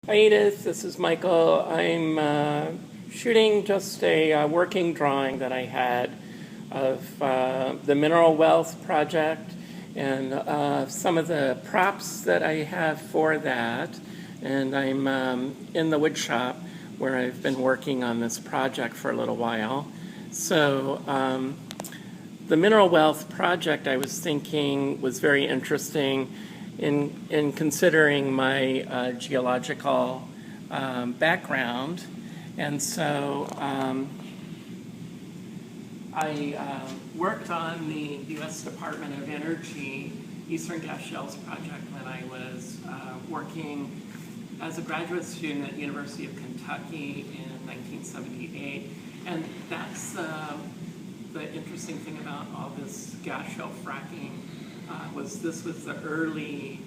Hi Edith, this is Michael. I'm shooting just a working drawing that I had of the Mineral Wealth Project and some of the props that I have for that. And I'm in the wood shop where I've been working on this project for a little while. So the Mineral Wealth Project, I was thinking, was very interesting in considering my geological background. And so I worked on the U.S. Department of Energy Eastern Gas Shells project when I was working as a graduate student at the University of Kentucky in 1978. And that's the interesting thing about all this gas shell fracking was this was the early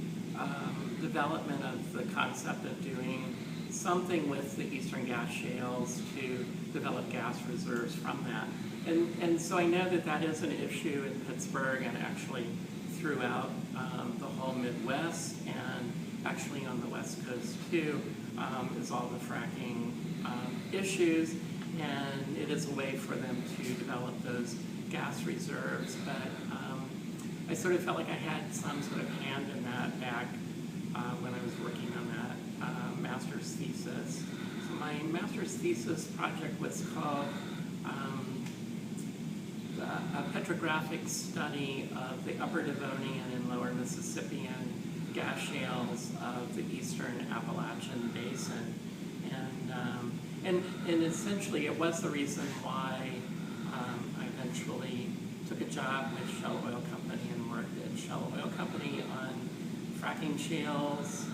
development of the concept of doing something with the eastern gas shales to develop gas reserves from that. And so I know that that is an issue in Pittsburgh and actually throughout the whole Midwest and actually on the West Coast too, is all the fracking issues. And it is a way for them to develop those gas reserves. But I sort of felt like I had some sort of hand in that back when I was working on that master's thesis. So my master's thesis project was called a petrographic study of the Upper Devonian and Lower Mississippian gas shales of the Eastern Appalachian Basin. And essentially it was the reason why I eventually took a job with Shell Oil Company and worked at Shell Oil Company on fracking shales,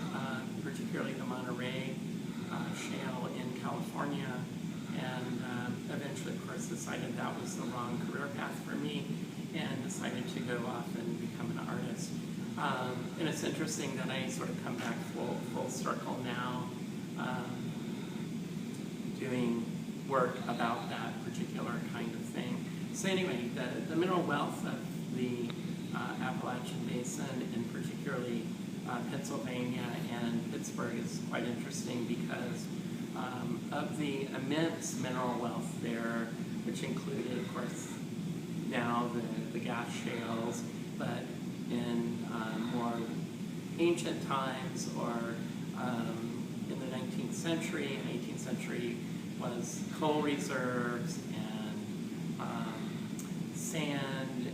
particularly the Monterey shale in California, and eventually, of course, decided that was the wrong career path for me and decided to go off and become an artist. And it's interesting that I sort of come back full circle now, doing work about that particular kind of thing. So anyway, the mineral wealth of the Appalachian Basin, and particularly Pennsylvania and Pittsburgh, is quite interesting because of the immense mineral wealth there, which included, of course, now the gas shales, but in more ancient times or in the 19th century and 18th century was coal reserves and sand,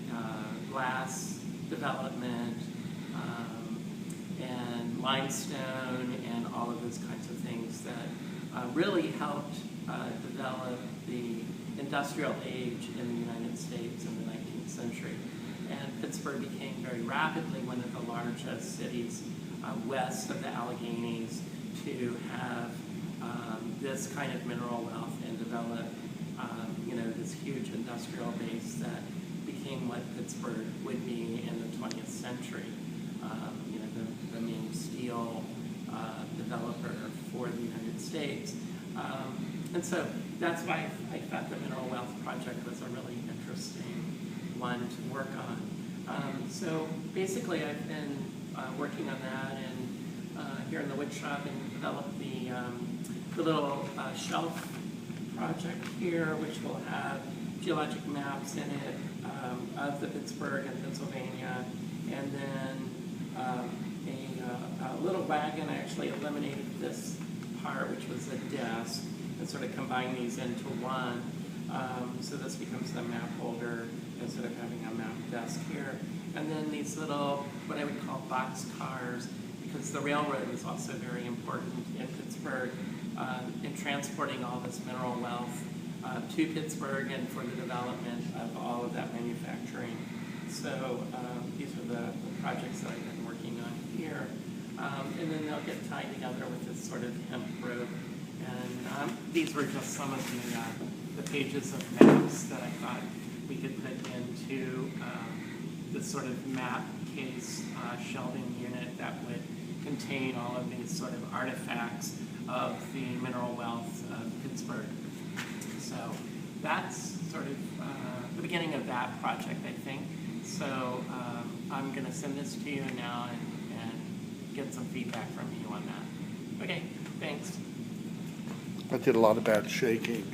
glass development, and limestone, and all of those kinds of things that really helped develop the industrial age in the United States in the 19th century. And Pittsburgh became very rapidly one of the largest cities west of the Alleghenies to have this kind of mineral wealth and develop this huge industrial base that became what Pittsburgh would be in the 20th century. The main steel developer for the United States. And so that's why I thought the Mineral Wealth Project was a really interesting one to work on. So basically I've been working on that and here in the wood shop and developed the little shelf project here, which will have geologic maps in it of the Pittsburgh and Pennsylvania, and then a little wagon. I actually eliminated this part, which was a desk, and sort of combined these into one. So this becomes the map holder instead of having a map desk here. And then these little, what I would call box cars, because the railroad is also very important in Pittsburgh in transporting all this mineral wealth to Pittsburgh and for the development of all of that manufacturing. So these are the projects that I've been working on here. And then they'll get tied together with this sort of hemp rope. And these were just some of the pages of maps that I thought we could put into this sort of map case shelving unit that would contain all of these sort of artifacts of the mineral wealth of Pittsburgh. So that's sort of the beginning of that project, I think. So I'm going to send this to you now and get some feedback from you on that. Okay, Thanks. I did a lot of bad shaking.